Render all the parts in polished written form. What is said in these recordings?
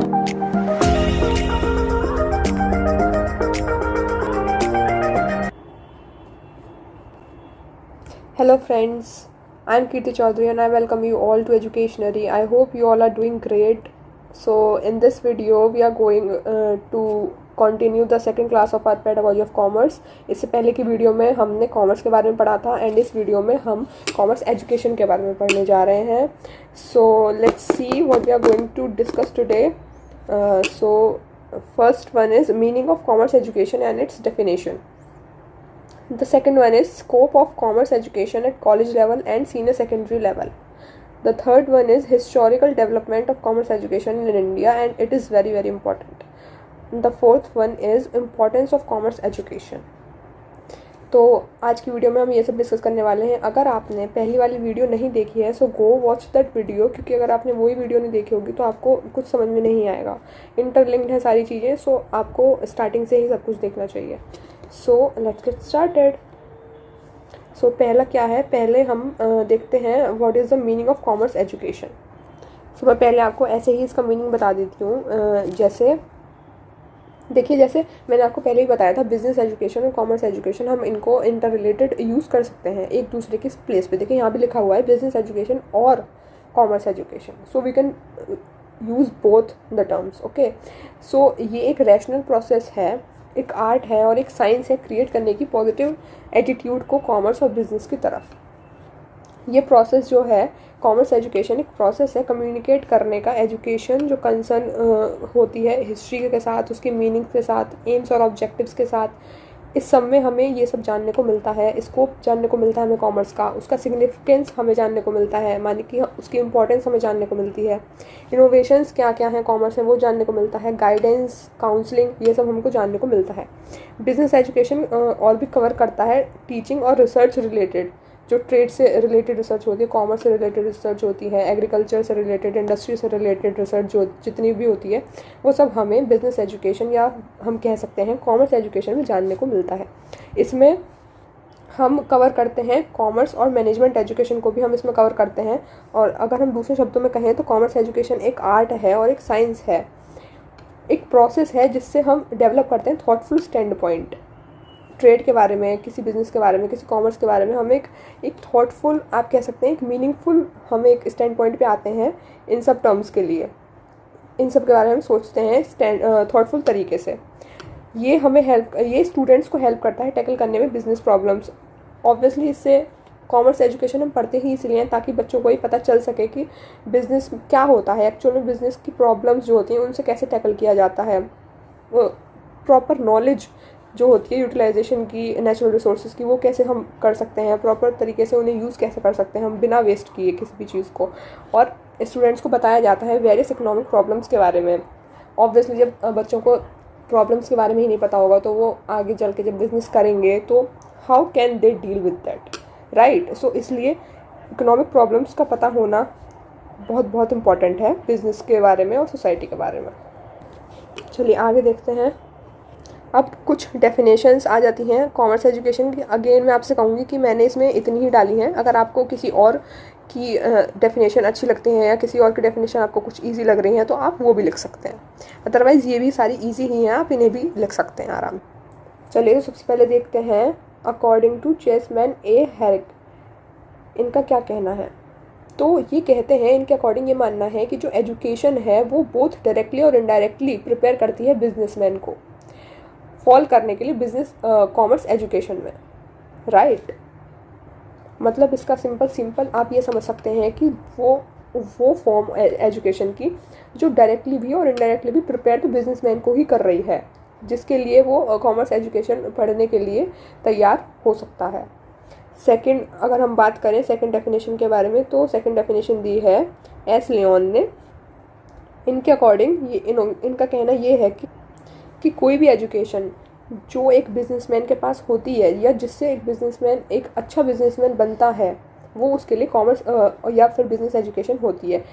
Hello friends, I am Kirti Chaudhary and I welcome you all to Educationary. I hope you all are doing great. So in this video we are going to continue the second class of our pedagogy of commerce. इससे पहले की video में हमने commerce के बारे में पढ़ा था एंड इस वीडियो में हम कॉमर्स एजुकेशन के बारे में पढ़ने जा रहे हैं. So let's see what we are going to discuss today. So first one is meaning of commerce education and its definition. The second one is scope of commerce education at college level and senior secondary level. The third one is historical development of commerce education in India and it is very very important. The fourth one is importance of commerce education. तो आज की video में हम ये सब discuss करने वाले हैं. अगर आपने पहली वाली वीडियो नहीं देखी है सो गो वॉच दैट वीडियो, क्योंकि अगर आपने वही वीडियो नहीं देखी होगी तो आपको कुछ समझ में नहीं आएगा. इंटरलिंक्ड है सारी चीज़ें, सो आपको स्टार्टिंग से ही सब कुछ देखना चाहिए. So let's get started. So पहला क्या है, पहले हम देखते हैं what is the meaning of commerce education. So मैं पहले आपको ऐसे ही इसका मीनिंग बता देती हूँ. जैसे देखिए, जैसे मैंने आपको पहले ही बताया था, बिजनेस एजुकेशन और कॉमर्स एजुकेशन हम इनको इंटर रिलेटेड यूज़ कर सकते हैं एक दूसरे के प्लेस पे. देखिए यहाँ भी लिखा हुआ है बिजनेस एजुकेशन और commerce education. So we can use both the terms. Okay, so ये एक रैशनल प्रोसेस है, एक आर्ट है और एक साइंस है क्रिएट करने की पॉजिटिव एटीट्यूड को कॉमर्स और बिजनेस की तरफ. ये प्रोसेस जो है कॉमर्स एजुकेशन एक प्रोसेस है कम्युनिकेट करने का. एजुकेशन जो कंसर्न होती है हिस्ट्री के साथ, उसके मीनिंग के साथ, एम्स और ऑब्जेक्टिव्स के साथ, इस सब में हमें ये सब जानने को मिलता है. स्कोप जानने को मिलता है हमें कॉमर्स का, उसका सिग्निफिकेंस हमें जानने को मिलता है, माने कि उसकी इंपॉर्टेंस हमें जानने को मिलती है. इनोवेशंस क्या क्या हैं कॉमर्स में वो जानने को मिलता है. गाइडेंस, काउंसलिंग, ये सब हमको जानने को मिलता है. बिजनेस एजुकेशन और भी कवर करता है टीचिंग और रिसर्च रिलेटेड, जो ट्रेड से रिलेटेड रिसर्च होती है, कॉमर्स से रिलेटेड रिसर्च होती है, एग्रीकल्चर से रिलेटेड, इंडस्ट्री से रिलेटेड रिसर्च जो जितनी भी होती है वो सब हमें बिजनेस एजुकेशन या हम कह सकते हैं कॉमर्स एजुकेशन में जानने को मिलता है. इसमें हम कवर करते हैं कॉमर्स और मैनेजमेंट एजुकेशन को भी हम इसमें कवर करते हैं. और अगर हम दूसरे शब्दों में कहें तो कॉमर्स एजुकेशन एक आर्ट है और एक साइंस है, एक प्रोसेस है जिससे हम डेवलप करते हैं थॉटफुल स्टैंड पॉइंट. ट्रेड के बारे में, किसी बिजनेस के बारे में, किसी कॉमर्स के बारे में हम एक थॉटफुल, आप कह सकते हैं एक मीनिंगफुल, हम एक स्टैंड पॉइंट पे आते हैं इन सब टर्म्स के लिए. इन सब के बारे में हम सोचते हैं थॉटफुल तरीके से. ये हमें ये स्टूडेंट्स को हेल्प करता है टैकल करने में बिजनेस प्रॉब्लम्स. ऑब्वियसली इससे कॉमर्स एजुकेशन हम पढ़ते ही इसलिए हैं ताकि बच्चों को ही पता चल सके कि बिज़नेस क्या होता है, एक्चुअल में बिज़नेस की प्रॉब्लम्स जो होती हैं उनसे कैसे टैकल किया जाता है. प्रॉपर नॉलेज जो होती है यूटिलाइजेशन की, नेचुरल रिसोर्सेज की, वो कैसे हम कर सकते हैं, प्रॉपर तरीके से उन्हें यूज़ कैसे कर सकते हैं हम बिना वेस्ट किए किसी भी चीज़ को. और स्टूडेंट्स को बताया जाता है वेरियस इकोनॉमिक प्रॉब्लम्स के बारे में. ऑब्वियसली जब बच्चों को प्रॉब्लम्स के बारे में ही नहीं पता होगा तो वो आगे चल के जब बिज़नेस करेंगे तो how can they deal with that, right. So इसलिए इकोनॉमिक प्रॉब्लम्स का पता होना बहुत बहुत इम्पॉर्टेंट है बिज़नेस के बारे में और सोसाइटी के बारे में. चलिए आगे देखते हैं. अब कुछ डेफिनेशंस आ जाती हैं कॉमर्स एजुकेशन की. अगेन मैं आपसे कहूँगी कि मैंने इसमें इतनी ही डाली हैं. अगर आपको किसी और की डेफिनेशन अच्छी लगती हैं या किसी और की डेफिनेशन आपको कुछ इजी लग रही हैं तो आप वो भी लिख सकते हैं. अदरवाइज़ ये भी सारी इजी ही हैं, आप इन्हें भी लिख सकते हैं आराम. चलिए तो सबसे पहले देखते हैं अकॉर्डिंग टू चेसमैन ए हेरिक इनका क्या कहना है. तो ये कहते हैं, इनके अकॉर्डिंग ये मानना है कि जो एजुकेशन है वो बोथ डायरेक्टली और इनडायरेक्टली प्रिपेयर करती है बिजनेसमैन को फॉल करने के लिए बिजनेस कॉमर्स एजुकेशन में, राइट. मतलब इसका सिंपल आप ये समझ सकते हैं कि वो फॉर्म एजुकेशन की जो डायरेक्टली भी और इनडायरेक्टली भी प्रिपेयर तो बिजनेसमैन को ही कर रही है, जिसके लिए वो कॉमर्स एजुकेशन पढ़ने के लिए तैयार हो सकता है. सेकंड अगर हम बात करें सेकंड डेफिनेशन के बारे में, तो सेकंड डेफिनेशन दी है एस लियोन ने. इनके अकॉर्डिंग इनका कहना ये है कि कोई भी एजुकेशन जो एक बिजनेसमैन के पास होती है या जिससे एक बिजनेसमैन एक अच्छा बिजनेसमैन बनता है वो उसके लिए कॉमर्स या फिर बिजनेस एजुकेशन होती है.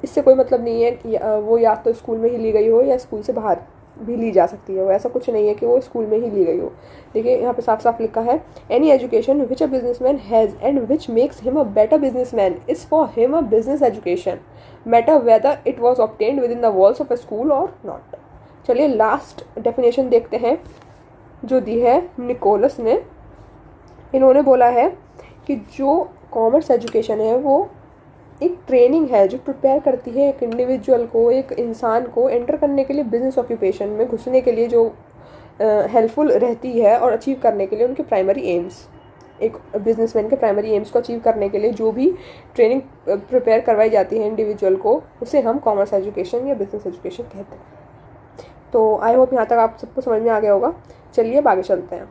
इससे कोई मतलब नहीं है कि वो या तो स्कूल में ही ली गई हो या स्कूल से बाहर भी ली जा सकती है, वो ऐसा कुछ नहीं है कि वो स्कूल में ही ली गई हो। देखिए यहाँ पे साफ साफ लिखा है, any education which a businessman has and which makes him a better businessman is for him a business education, matter whether it was obtained with in the walls of a school और not. चलिए last definition देखते हैं जो दी है Nicholas ने। इन्होंने बोला है कि जो कॉमर्स एजुकेशन है वो एक ट्रेनिंग है जो प्रिपेयर करती है एक इंडिविजुअल को, एक इंसान को एंटर करने के लिए बिजनेस ऑक्यूपेशन में घुसने के लिए, जो हेल्पफुल रहती है और अचीव करने के लिए उनके प्राइमरी एम्स, एक बिजनेसमैन के प्राइमरी एम्स को अचीव करने के लिए जो भी ट्रेनिंग प्रिपेयर करवाई जाती है इंडिविजुअल को, उसे हम कॉमर्स एजुकेशन या बिजनेस एजुकेशन कहते हैं। तो आई होप यहाँ तक आप सबको समझ में आ गया होगा। चलिए अब आगे चलते हैं।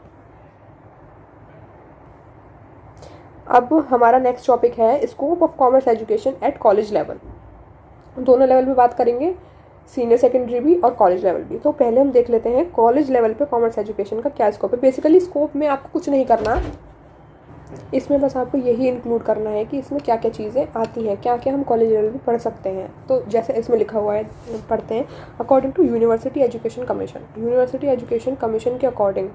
अब हमारा नेक्स्ट टॉपिक है scope of commerce education at college level. दोनों लेवल पे बात करेंगे, सीनियर सेकेंडरी भी और कॉलेज लेवल भी। तो पहले हम देख लेते हैं कॉलेज लेवल पे कॉमर्स एजुकेशन का क्या स्कोप है। बेसिकली स्कोप में आपको कुछ नहीं करना, इसमें बस आपको यही इंक्लूड करना है कि इसमें क्या क्या चीज़ें आती हैं, क्या क्या हम कॉलेज लेवल पे पढ़ सकते हैं। तो जैसे इसमें लिखा हुआ है, पढ़ते हैं। According to university education commission, university education commission के अकॉर्डिंग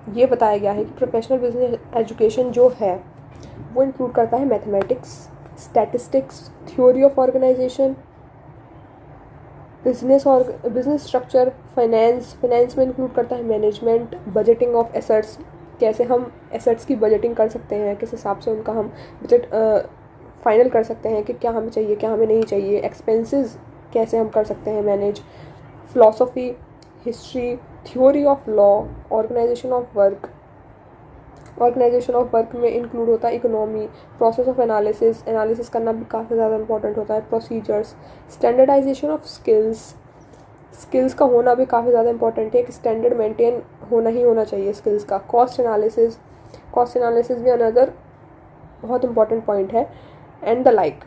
ये बताया गया है कि प्रोफेशनल बिजनेस एजुकेशन जो है वो इंक्लूड करता है mathematics, statistics, theory of organisation, business structure, finance में इंक्लूड करता है मैनेजमेंट, बजटिंग ऑफ एसेट्स, कैसे हम एसेट्स की बजटिंग कर सकते हैं, किस हिसाब से उनका हम बजट फाइनल कर सकते हैं कि क्या हमें चाहिए क्या हमें नहीं चाहिए, एक्सपेंसेस कैसे हम कर सकते हैं manage, philosophy, history, theory of law, organisation of work में इंक्लूड होता है इकोनॉमी, प्रोसेस ऑफ एनालिसिस करना भी काफ़ी ज़्यादा इंपॉर्टेंट होता है, प्रोसीजर्स, स्टैंडर्डाइजेशन ऑफ स्किल्स का होना भी काफ़ी ज़्यादा इंपॉर्टेंट है, एक स्टैंडर्ड मेंटेन होना चाहिए स्किल्स का, कॉस्ट एनालिसिस भी अनदर बहुत इंपॉर्टेंट पॉइंट है, and the like.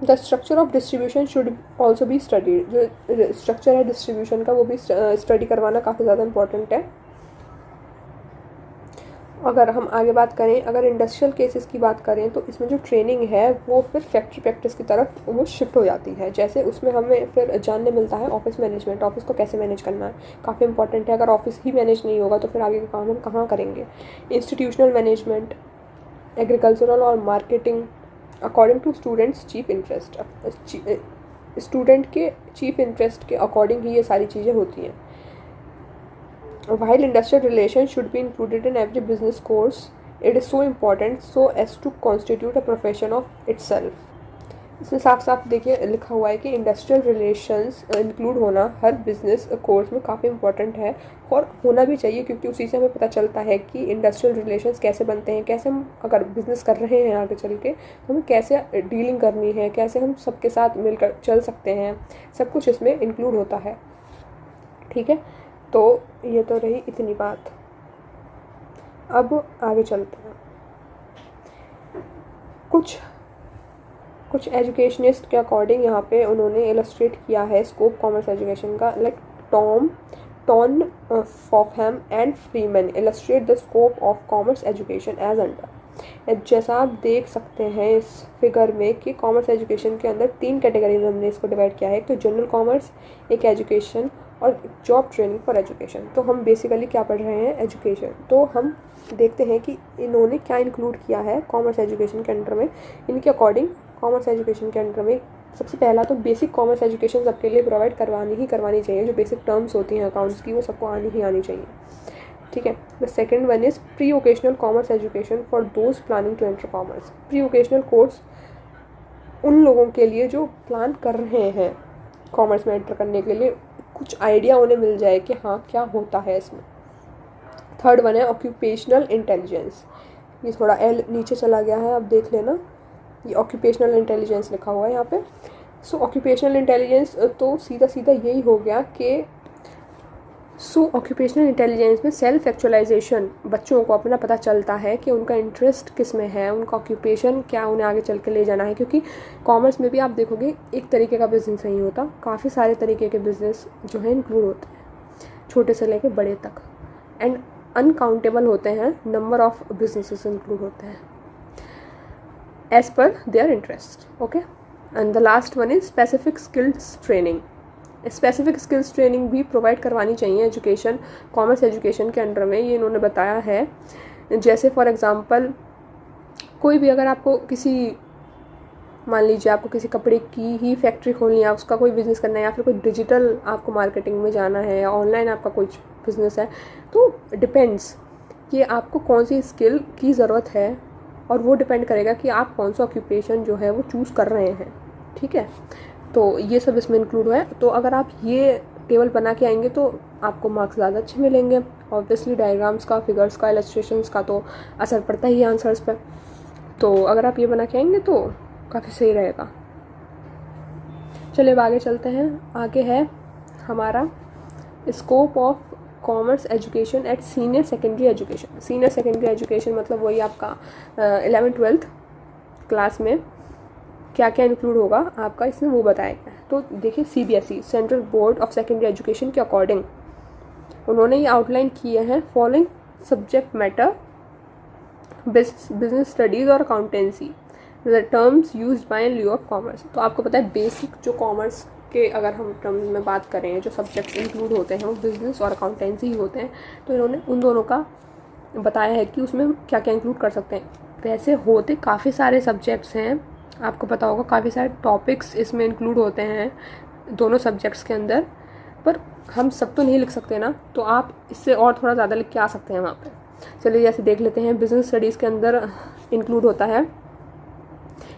The structure of distribution should also be studied, जो स्ट्रक्चर है डिस्ट्रीब्यूशन का वो भी स्टडी करवाना काफ़ी ज़्यादा इंपॉर्टेंट है। अगर हम आगे बात करें, अगर इंडस्ट्रियल केसेस की बात करें तो इसमें जो ट्रेनिंग है वो फिर फैक्ट्री प्रैक्टिस की तरफ वो शिफ्ट हो जाती है। जैसे उसमें हमें फिर जानने मिलता है ऑफिस मैनेजमेंट, ऑफिस को कैसे मैनेज करना है, काफ़ी इंपॉर्टेंट है। अगर ऑफिस ही मैनेज नहीं होगा तो फिर आगे का काम हम कहाँ करेंगे। इंस्टीट्यूशनल मैनेजमेंट, एग्रीकल्चरल और marketing according to students chief interest, student के चीफ इंटरेस्ट के अकॉर्डिंग ही ये सारी चीज़ें होती हैं। While industrial relations should be included in every business course, it is so important so as to constitute a profession of itself. इसमें साफ साफ देखिए लिखा हुआ है कि इंडस्ट्रियल रिलेशंस इंक्लूड होना हर बिजनेस कोर्स में काफ़ी इंपॉर्टेंट है और होना भी चाहिए, क्योंकि उसी से हमें पता चलता है कि इंडस्ट्रियल रिलेशंस कैसे बनते हैं, कैसे हम अगर बिज़नेस कर रहे हैं आगे चल के तो हमें कैसे डीलिंग करनी है, कैसे हम सबके साथ मिलकर चल सकते हैं, सब कुछ इसमें इंक्लूड होता है। ठीक है, तो ये तो रही इतनी बात। अब आगे चलते हैं। कुछ एजुकेशनिस्ट के अकॉर्डिंग यहाँ पे उन्होंने इलस्ट्रेट किया है स्कोप कॉमर्स एजुकेशन का, like Ton Fofham and Freeman illustrate the scope of commerce education as under. जैसा आप देख सकते हैं इस फिगर में कि कॉमर्स एजुकेशन के अंदर 3 कैटेगरी में हमने इसको डिवाइड किया है। एक तो जनरल कॉमर्स, एक एजुकेशन और जॉब ट्रेनिंग फॉर एजुकेशन। तो हम बेसिकली क्या पढ़ रहे हैं, एजुकेशन। तो हम देखते हैं कि इन्होंने क्या इंक्लूड किया है कॉमर्स एजुकेशन के अंडर में। इनके अकॉर्डिंग कॉमर्स एजुकेशन के अंडर में सबसे पहला तो बेसिक कॉमर्स एजुकेशन सबके लिए प्रोवाइड करवानी चाहिए। जो बेसिक टर्म्स होती हैं अकाउंट्स की वो सबको आनी चाहिए। ठीक है। The second one is pre vocational commerce education for those planning to enter commerce. Pre vocational course उन लोगों के लिए जो प्लान कर रहे हैं कॉमर्स में एंटर करने के लिए, कुछ आइडिया उन्हें मिल जाए कि हाँ क्या होता है इसमें। थर्ड वन है ऑक्यूपेशनल इंटेलिजेंस। ये थोड़ा एल नीचे चला गया है, आप देख लेना, ये ऑक्यूपेशनल इंटेलिजेंस लिखा हुआ है यहाँ पे। सो ऑक्यूपेशनल इंटेलिजेंस तो सीधा यही हो गया कि ऑक्यूपेशनल इंटेलिजेंस में सेल्फ एक्चुअलाइजेशन, बच्चों को अपना पता चलता है कि उनका इंटरेस्ट किस में है, उनका ऑक्यूपेशन क्या उन्हें आगे चल के ले जाना है। क्योंकि कॉमर्स में भी आप देखोगे एक तरीके का बिजनेस नहीं होता, काफ़ी सारे तरीके के बिजनेस जो है इंक्लूड होते हैं, छोटे से लेकर बड़े तक, एंड अनकाउंटेबल होते हैं, नंबर ऑफ बिजनेसेस इंक्लूड होते हैं as per their interest. Okay, and the last one is specific skills training. Specific skills training भी प्रोवाइड करवानी चाहिए एजुकेशन, कॉमर्स एजुकेशन के अंडर में, ये इन्होंने बताया है। जैसे फॉर एग्ज़ाम्पल कोई भी अगर आपको मान लीजिए आपको किसी कपड़े की ही फैक्ट्री खोलनी है, उसका कोई बिज़नेस करना है, या फिर कोई डिजिटल आपको मार्केटिंग में जाना है, या ऑनलाइन आपका कुछ बिज़नेस है, तो डिपेंड्स कि आपको कौन सी स्किल की ज़रूरत है, और वो डिपेंड करेगा कि आप कौन सा ऑक्यूपेशन जो है वो चूज़ कर रहे हैं। ठीक है, तो ये सब इसमें इंक्लूड है। तो अगर आप ये टेबल बना के आएंगे तो आपको मार्क्स ज़्यादा अच्छे मिलेंगे। ऑब्वियसली डायग्राम्स का, फिगर्स का, इलस्ट्रेशंस का तो असर पड़ता ही है आंसर्स पर। तो अगर आप ये बना के आएंगे तो काफ़ी सही रहेगा। चलिए अब आगे चलते हैं। आगे है हमारा scope of commerce education at senior secondary education. Senior secondary education मतलब वही आपका 11th-12th क्लास में क्या क्या इंक्लूड होगा आपका, इसमें वो बताया गया है। तो देखिए CBSE central board of secondary education के अकॉर्डिंग उन्होंने ये आउटलाइन किए हैं following subject matter: business studies और accountancy, the terms used by and लिeu ऑफ कॉमर्स। तो आपको पता है बेसिक जो कॉमर्स के अगर हम टर्म्स में बात करें, जो सब्जेक्ट्स इंक्लूड होते हैं वो बिजनेस और अकाउंटेंसी ही होते हैं। तो इन्होंने उन दोनों का बताया है कि उसमें क्या क्या इंक्लूड कर सकते हैं। वैसे होते काफ़ी सारे सब्जेक्ट्स हैं, आपको पता होगा काफ़ी सारे टॉपिक्स इसमें इंक्लूड होते हैं दोनों सब्जेक्ट्स के अंदर, पर हम सब तो नहीं लिख सकते ना, तो आप इससे और थोड़ा ज़्यादा लिख के आ सकते हैं वहाँ पे। चलिए जैसे देख लेते हैं। बिजनेस स्टडीज़ के अंदर इंक्लूड होता है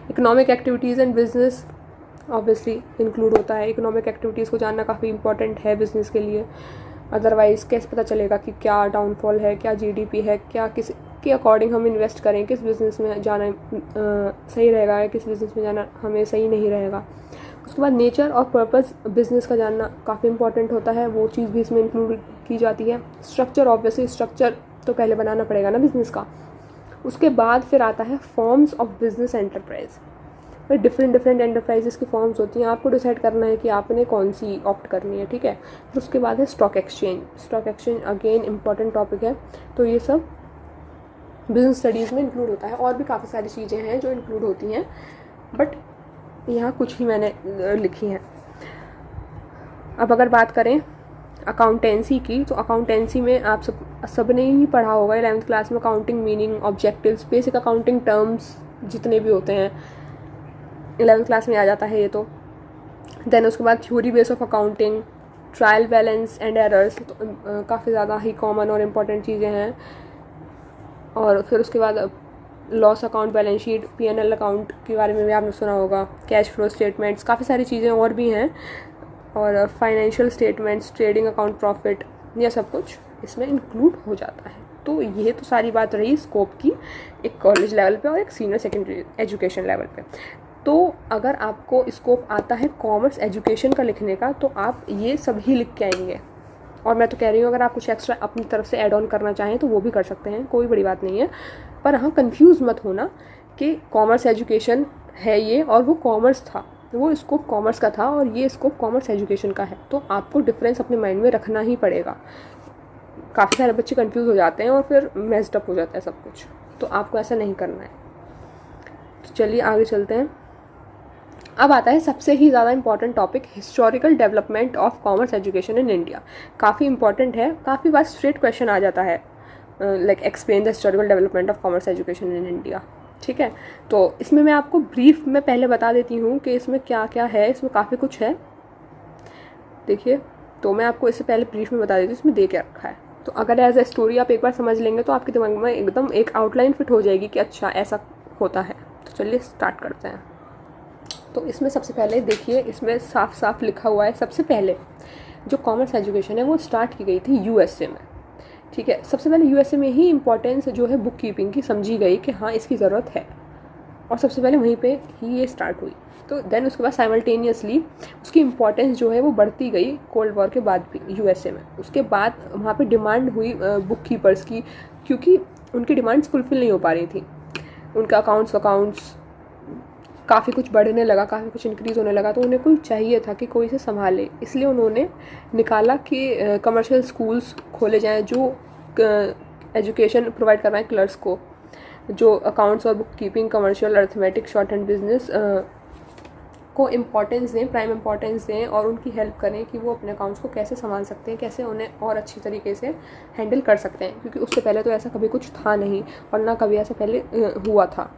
economic activities and business, obviously include होता है। इकोनॉमिक एक्टिविटीज़ को जानना काफ़ी इंपॉर्टेंट है बिज़नेस के लिए, अदरवाइज़ कैसे पता चलेगा कि क्या डाउनफॉल है, क्या GDP है, क्या किस के अकॉर्डिंग हम इन्वेस्ट करें, किस बिज़नेस में जाना सही रहेगा या किस बिज़नेस में जाना हमें सही नहीं रहेगा। उसके बाद नेचर और पर्पस बिज़नेस का जानना काफ़ी इंपॉर्टेंट होता है, वो चीज़ भी इसमें इंक्लूड की जाती है। स्ट्रक्चर, ऑब्वियसली स्ट्रक्चर तो पहले बनाना पड़ेगा ना बिज़नेस का। उसके बाद फिर आता है फॉर्म्स ऑफ बिजनेस एंटरप्राइज। फिर डिफरेंट एंटरप्राइजेस की फॉर्म्स होती हैं, आपको डिसाइड करना है कि आपने कौन सी ऑप्ट करनी है। ठीक है, फिर उसके बाद है stock exchange. Stock exchange again important topic है, तो ये सब बिजनेस स्टडीज़ में इंक्लूड होता है। और भी काफ़ी सारी चीज़ें हैं जो इंक्लूड होती हैं, बट यहाँ कुछ ही मैंने लिखी हैं। अब अगर बात करें अकाउंटेंसी की, तो अकाउंटेंसी में आप सब ने ही पढ़ा होगा 11th क्लास में, accounting meaning, objectives, basic accounting terms जितने भी होते हैं 11th क्लास में आ जाता है ये तो। देन उसके बाद theory base of accounting, trial balance and errors, तो काफ़ी ज़्यादा ही कॉमन और इम्पॉर्टेंट चीज़ें हैं। और फिर उसके बाद loss account, balance sheet, P&L account के बारे में भी आपने सुना होगा, कैश फ्लो स्टेटमेंट्स, काफ़ी सारी चीज़ें और भी हैं, और financial statements, trading account, profit, यह सब कुछ इसमें इंक्लूड हो जाता है। तो ये तो सारी बात रही स्कोप की, एक कॉलेज लेवल पे और एक सीनियर सेकेंडरी एजुकेशन लेवल पे। तो अगर आपको स्कोप आता है कॉमर्स एजुकेशन का लिखने का, तो आप ये सभी लिख के आएंगे। और मैं तो कह रही हूँ अगर आप कुछ एक्स्ट्रा अपनी तरफ से ऐड ऑन करना चाहें तो वो भी कर सकते हैं, कोई बड़ी बात नहीं है। पर हाँ, कंफ्यूज मत होना कि कॉमर्स एजुकेशन है ये और वो कॉमर्स था, वो स्कोप कॉमर्स का था और ये स्कोप कॉमर्स एजुकेशन का है। तो आपको डिफरेंस अपने माइंड में रखना ही पड़ेगा। काफ़ी सारे बच्चे कंफ्यूज हो जाते हैं और फिर मेस्ड अप हो जाता है सब कुछ, तो आपको ऐसा नहीं करना है। तो चलिए आगे चलते हैं। अब आता है सबसे ही ज़्यादा important topic, historical development of commerce education in India. काफ़ी इंपॉर्टेंट है, काफ़ी बार स्ट्रेट क्वेश्चन आ जाता है, like explain the historical development of commerce education in India. ठीक है, तो इसमें मैं आपको ब्रीफ में पहले बता देती हूँ कि इसमें क्या क्या है। इसमें काफ़ी कुछ है, देखिए, तो मैं आपको इससे पहले ब्रीफ में बता देती हूँ इसमें दे क्या रखा है। तो अगर एज ए स्टोरी आप एक बार समझ लेंगे तो आपके दिमाग में एकदम एक आउटलाइन फिट हो जाएगी कि अच्छा ऐसा होता है। तो चलिए स्टार्ट करते हैं। तो इसमें सबसे पहले देखिए, इसमें साफ साफ लिखा हुआ है, सबसे पहले जो कॉमर्स एजुकेशन है वो स्टार्ट की गई थी USA में। ठीक है, सबसे पहले USA में ही इम्पोर्टेंस जो है बुक कीपिंग की समझी गई कि हाँ इसकी ज़रूरत है, और सबसे पहले वहीं पे ही ये स्टार्ट हुई। तो देन उसके बाद साइमल्टेनियसली उसकी इम्पोर्टेंस जो है वो बढ़ती गई कोल्ड वॉर के बाद भी USA में। उसके बाद वहाँ पे डिमांड हुई बुक कीपर्स की, क्योंकि उनकी डिमांड्स फुलफिल नहीं हो पा रही थी। उनका अकाउंट्स काफ़ी कुछ बढ़ने लगा, काफ़ी कुछ इंक्रीज़ होने लगा, तो उन्हें कोई चाहिए था कि कोई इसे संभाले। इसलिए उन्होंने निकाला कि कमर्शियल स्कूल्स खोले जाएं जो एजुकेशन प्रोवाइड करवाएं क्लर्क्स को, जो अकाउंट्स और book keeping, commercial, arithmetic, short hand business को इम्पोर्टेंस दें, प्राइम इम्पोर्टेंस दें और उनकी हेल्प करें कि वो अपने अकाउंट्स को कैसे संभाल सकते हैं, कैसे उन्हें और अच्छी तरीके से हैंडल कर सकते हैं, क्योंकि उससे पहले तो ऐसा कभी कुछ था नहीं और ना कभी ऐसा पहले हुआ था,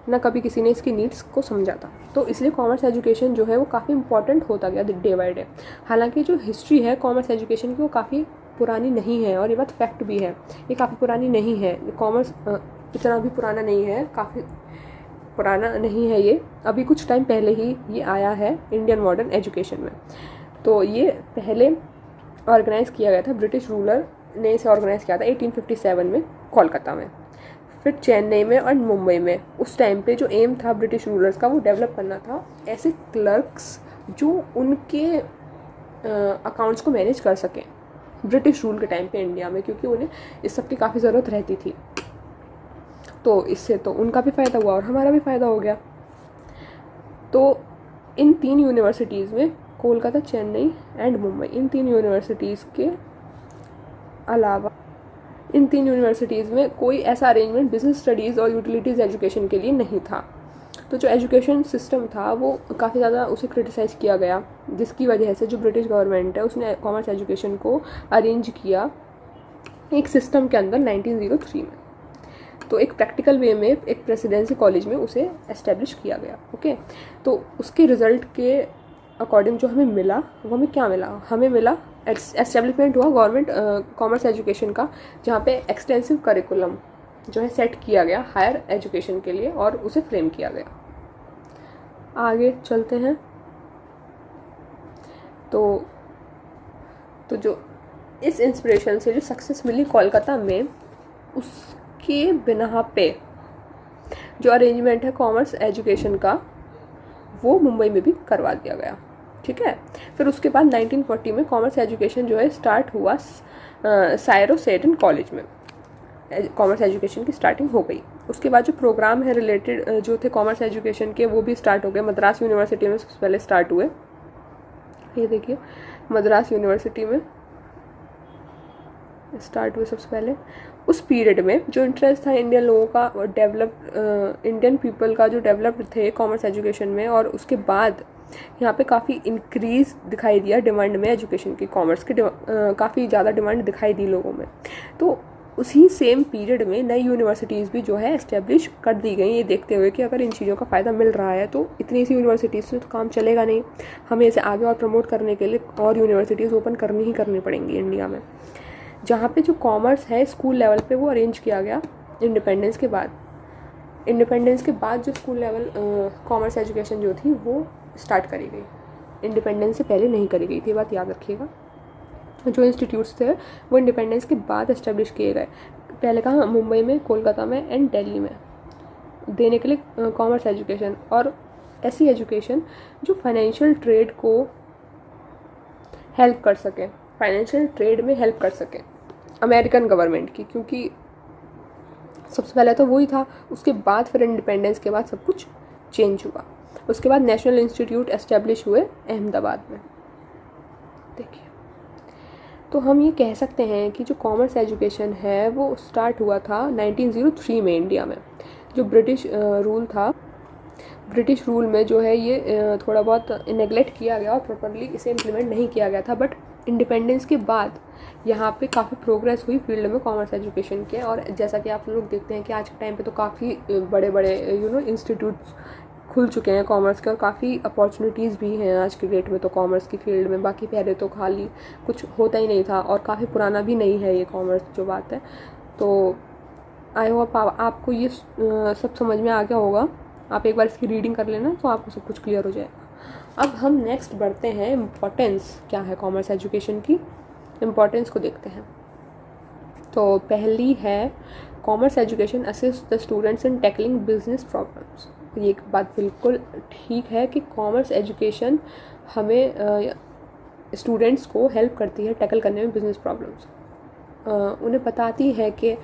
ना कभी किसी ने इसकी नीड्स को समझा था। तो इसलिए कॉमर्स एजुकेशन जो है वो काफ़ी इंपॉर्टेंट होता गया डे बाय डे। हालांकि जो हिस्ट्री है कॉमर्स एजुकेशन की वो काफ़ी पुरानी नहीं है, और ये बात फैक्ट भी है, ये काफ़ी पुरानी नहीं है। कॉमर्स इतना भी पुराना नहीं है, काफ़ी पुराना नहीं है ये, अभी कुछ टाइम पहले ही ये आया है इंडियन मॉडर्न एजुकेशन में। तो ये पहले ऑर्गेनाइज़ किया गया था, ब्रिटिश रूलर ने इसे ऑर्गेनाइज़ किया था 1857 में कोलकाता में, फिर चेन्नई में और मुंबई में। उस टाइम पे जो एम था ब्रिटिश रूलर्स का वो डेवलप करना था ऐसे क्लर्क्स जो उनके अकाउंट्स को मैनेज कर सकें ब्रिटिश रूल के टाइम पे इंडिया में, क्योंकि उन्हें इस सब की काफ़ी ज़रूरत रहती थी। तो इससे तो उनका भी फ़ायदा हुआ और हमारा भी फ़ायदा हो गया। तो इन 3 यूनिवर्सिटीज़ में, Kolkata, Chennai and Mumbai, in 3 universities के अलावा इन 3 यूनिवर्सिटीज़ में कोई ऐसा अरेंजमेंट बिजनेस स्टडीज़ और यूटिलिटीज़ एजुकेशन के लिए नहीं था। तो जो एजुकेशन सिस्टम था वो काफ़ी ज़्यादा उसे क्रिटिसाइज़ किया गया, जिसकी वजह से जो ब्रिटिश गवर्नमेंट है उसने कॉमर्स एजुकेशन को अरेंज किया एक सिस्टम के अंदर 1903 में। तो एक प्रैक्टिकल वे में एक प्रेसिडेंसी कॉलेज में उसे एस्टेब्लिश किया गया। ओके, तो उसके रिज़ल्ट के अकॉर्डिंग जो हमें मिला वो हमें क्या मिला, हमें मिला एस्टेब्लिशमेंट हुआ गवर्नमेंट कॉमर्स एजुकेशन का, जहाँ पे एक्सटेंसिव करिकुलम जो है सेट किया गया हायर एजुकेशन के लिए और उसे फ्रेम किया गया। आगे चलते हैं। तो जो इस इंस्पिरेशन से जो सक्सेस मिली कोलकाता में, उसके बिना पे जो अरेंजमेंट है कॉमर्स एजुकेशन का वो मुंबई में भी करवा दिया गया। ठीक है, फिर उसके बाद 1940 में कॉमर्स एजुकेशन जो है स्टार्ट हुआ सायरो सेडन कॉलेज में, कॉमर्स एजुकेशन की स्टार्टिंग हो गई। उसके बाद जो प्रोग्राम है रिलेटेड जो थे कॉमर्स एजुकेशन के वो भी स्टार्ट हो गए। मद्रास यूनिवर्सिटी में सबसे पहले स्टार्ट हुए, ये देखिए मद्रास यूनिवर्सिटी में स्टार्ट हुए सबसे पहले। उस पीरियड में जो इंटरेस्ट था इंडियन लोगों का इंडियन पीपल का जो डेवलप्ड थे कॉमर्स एजुकेशन में, और उसके बाद यहाँ पे काफ़ी इंक्रीज दिखाई दिया डिमांड में एजुकेशन की, कॉमर्स की काफ़ी ज़्यादा डिमांड दिखाई दी लोगों में। तो उसी सेम पीरियड में नई यूनिवर्सिटीज़ भी जो है इस्टेब्लिश कर दी गई, ये देखते हुए कि अगर इन चीज़ों का फ़ायदा मिल रहा है तो इतनी सी यूनिवर्सिटीज़ से तो काम चलेगा नहीं, हमें इसे आगे और प्रमोट करने के लिए और यूनिवर्सिटीज़ ओपन करनी ही करनी पड़ेंगी इंडिया में। जहाँ पे जो कॉमर्स है स्कूल लेवल पे वो अरेंज किया गया इंडिपेंडेंस के बाद। इंडिपेंडेंस के बाद जो स्कूल लेवल कॉमर्स एजुकेशन जो थी वो स्टार्ट करी गई, इंडिपेंडेंस से पहले नहीं करी गई थी, बात याद रखिएगा। जो इंस्टीट्यूट्स थे वो इंडिपेंडेंस के बाद एस्टेब्लिश किए गए, पहले कहाँ मुंबई में, कोलकाता में एंड दिल्ली में, देने के लिए कॉमर्स एजुकेशन, और ऐसी एजुकेशन जो फाइनेंशियल ट्रेड को हेल्प कर सके, फाइनेंशियल ट्रेड में हेल्प कर सके अमेरिकन गवर्नमेंट की, क्योंकि सबसे पहले तो वही था। उसके बाद फिर इंडिपेंडेंस के बाद सब कुछ चेंज हुआ। उसके बाद नेशनल इंस्टीट्यूट एस्टेब्लिश हुए अहमदाबाद में। देखिए, तो हम ये कह सकते हैं कि जो कॉमर्स एजुकेशन है वो स्टार्ट हुआ था 1903 में इंडिया में। जो ब्रिटिश रूल था, ब्रिटिश रूल में जो है ये थोड़ा बहुत नेगलेक्ट किया गया और प्रॉपरली इसे इम्प्लीमेंट नहीं किया गया था, बट इंडिपेंडेंस के बाद यहाँ पे काफ़ी प्रोग्रेस हुई फील्ड में कॉमर्स एजुकेशन के। और जैसा कि आप लोग देखते हैं कि आज के टाइम पे तो काफ़ी बड़े बड़े इंस्टीट्यूट्स खुल चुके हैं कॉमर्स के, और काफ़ी अपॉर्चुनिटीज़ भी हैं आज के डेट में तो कॉमर्स की फील्ड में। बाकी पहले तो खाली कुछ होता ही नहीं था, और काफ़ी पुराना भी नहीं है ये कॉमर्स जो बात है। तो आई होप आपको ये सब समझ में आ गया होगा। आप एक बार इसकी रीडिंग कर लेना तो आपको सब कुछ क्लियर हो जाएगा। अब हम नेक्स्ट बढ़ते हैं, इम्पोर्टेंस क्या है कॉमर्स एजुकेशन की, इम्पोर्टेंस को देखते हैं। तो पहली है, commerce education assist the students in tackling business problems. ये एक बात बिल्कुल ठीक है कि कॉमर्स एजुकेशन हमें स्टूडेंट्स को हेल्प करती है टैकल करने में बिजनेस प्रॉब्लम्स। उन्हें बताती है कि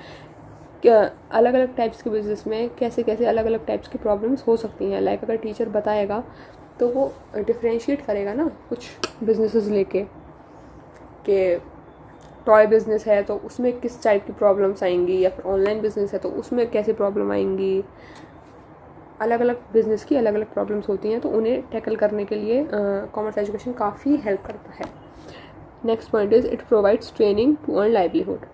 अलग अलग टाइप्स के बिज़नेस में कैसे कैसे अलग अलग टाइप्स की प्रॉब्लम्स हो सकती हैं। लाइक अगर टीचर बताएगा तो वो डिफ्रेंशिएट करेगा ना कुछ बिजनेसेस लेके, कि टॉय बिज़नेस है तो उसमें किस टाइप की प्रॉब्लम्स आएंगी, या फिर ऑनलाइन बिज़नेस है तो उसमें कैसे प्रॉब्लम आएंगी, अलग अलग बिजनेस की अलग अलग प्रॉब्लम्स होती हैं, तो उन्हें टैकल करने के लिए कॉमर्स एजुकेशन काफ़ी हेल्प करता है। Next point is it provides training to earn livelihood.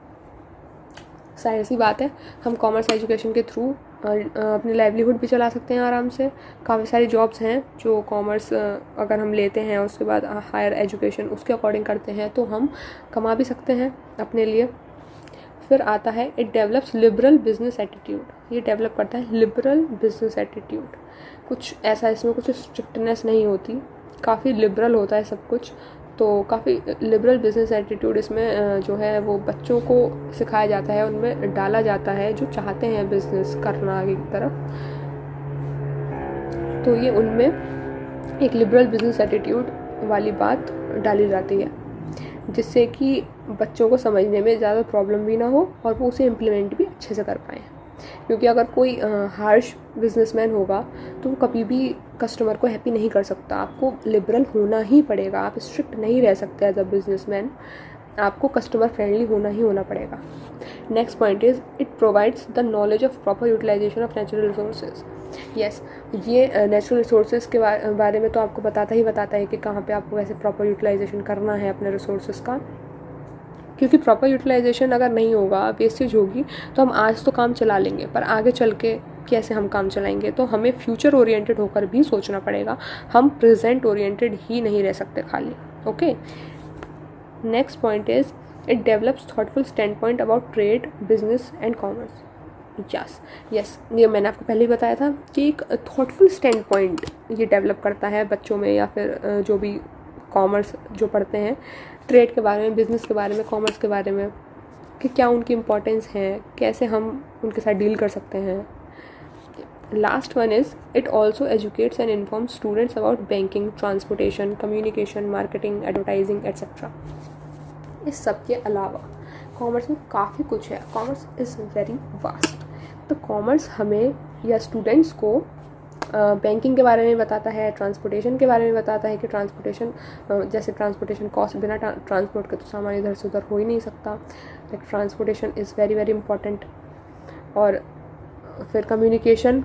सारी सी बात है, हम कॉमर्स एजुकेशन के थ्रू अपनी लाइवलीहुड भी चला सकते हैं आराम से। काफ़ी सारी जॉब्स हैं जो कॉमर्स अगर हम लेते हैं उसके बाद हायर एजुकेशन उसके अकॉर्डिंग करते हैं तो हम कमा भी सकते हैं अपने लिए। फिर आता है it develops liberal business attitude. ये डेवलप करता है लिबरल बिजनेस एटीट्यूड। कुछ ऐसा इसमें कुछ स्ट्रिक्टनेस नहीं होती, काफ़ी लिबरल होता है सब कुछ, तो काफ़ी लिबरल बिजनेस एटीट्यूड इसमें जो है वो बच्चों को सिखाया जाता है, उनमें डाला जाता है जो चाहते हैं बिजनेस करना आगे की तरफ। तो ये उनमें एक लिबरल बिजनेस एटीट्यूड वाली बात डाली जाती है, जिससे कि बच्चों को समझने में ज़्यादा प्रॉब्लम भी ना हो और वो उसे इम्प्लीमेंट भी अच्छे से कर पाएँ। क्योंकि अगर कोई हार्श बिजनेसमैन होगा तो वो कभी भी कस्टमर को हैप्पी नहीं कर सकता। आपको लिबरल होना ही पड़ेगा, आप स्ट्रिक्ट नहीं रह सकते एज अ बिजनेसमैन, आपको कस्टमर फ्रेंडली होना ही पड़ेगा। Next point is it provides the knowledge of proper utilisation of natural resources. Yes, ये नेचुरल रिसोर्सेज के बारे में तो आपको बताता है कि कहाँ पे आपको कैसे प्रॉपर यूटिलाइजेशन करना है अपने रिसोर्सेज का। क्योंकि प्रॉपर यूटिलाइजेशन अगर नहीं होगा, वेस्टेज होगी, तो हम आज तो काम चला लेंगे पर आगे चल के कैसे हम काम चलाएंगे। तो हमें फ्यूचर ओरिएंटेड होकर भी सोचना पड़ेगा, हम प्रेजेंट ओरिएंटेड ही नहीं रह सकते खाली। Okay, next point is it develops thoughtful stand point about trade, business and commerce. Yes, ये मैंने आपको पहले ही बताया था कि एक थॉटफुल स्टैंड पॉइंट ये डेवलप करता है बच्चों में, या फिर जो भी कॉमर्स जो पढ़ते हैं, ट्रेड के बारे में, बिज़नेस के बारे में, कॉमर्स के बारे में, कि क्या उनकी इम्पोर्टेंस है, कैसे हम उनके साथ डील कर सकते हैं। Last one is it also educates and informs students about banking, transportation, communication, marketing, advertising etcetera. इस सब के अलावा कॉमर्स में काफ़ी कुछ है, कॉमर्स इज़ वेरी वास्ट। तो कॉमर्स हमें या स्टूडेंट्स को बैंकिंग के बारे में बताता है, ट्रांसपोर्टेशन के बारे में बताता है कि ट्रांसपोर्टेशन जैसे ट्रांसपोर्टेशन कॉस्ट, बिना ट्रांसपोर्ट के तो सामान इधर से उधर हो ही नहीं सकता, like transportation is very very important. और फिर कम्युनिकेशन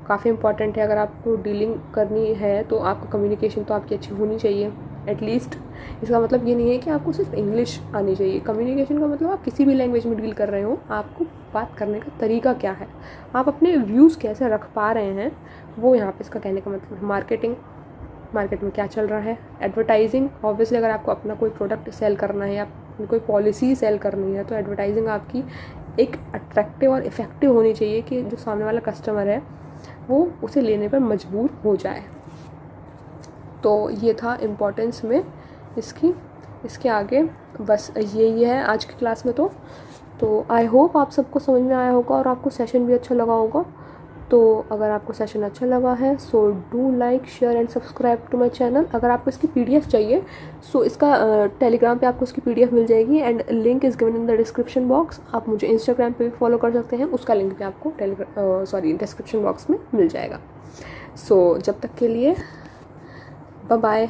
काफ़ी इंपॉर्टेंट है। अगर आपको डीलिंग करनी है तो आपको कम्युनिकेशन तो आपकी अच्छी होनी चाहिए एटलीस्ट। इसका मतलब ये नहीं है कि आपको सिर्फ इंग्लिश आनी चाहिए। कम्युनिकेशन का मतलब आप किसी भी लैंग्वेज में डील कर रहे हो, आपको बात करने का तरीका क्या है, आप अपने व्यूज़ कैसे रख पा रहे हैं, वो यहाँ पे इसका कहने का मतलब है। मार्केटिंग, मार्केट में क्या चल रहा है। एडवर्टाइजिंग, ऑब्वियसली अगर आपको अपना कोई प्रोडक्ट सेल करना है या कोई पॉलिसी सेल करनी है तो एडवर्टाइजिंग आपकी एक अट्रैक्टिव और इफ़ेक्टिव होनी चाहिए कि जो सामने वाला कस्टमर है वो उसे लेने पर मजबूर हो जाए। तो ये था इम्पोर्टेंस में इसकी। इसके आगे बस यही है आज की क्लास में। तो आई होप आप सबको समझ में आया होगा और आपको सेशन भी अच्छा लगा होगा। तो अगर आपको सेशन अच्छा लगा है so do like, share and subscribe to my channel. अगर आपको इसकी पीडीएफ चाहिए सो इसका टेलीग्राम पे आपको इसकी पीडीएफ मिल जाएगी and link is given in the description box. आप मुझे इंस्टाग्राम पे भी फॉलो कर सकते हैं, उसका लिंक भी आपको डिस्क्रिप्शन बॉक्स में मिल जाएगा। सो जब तक के लिए बाय बाय,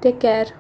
टेक केयर।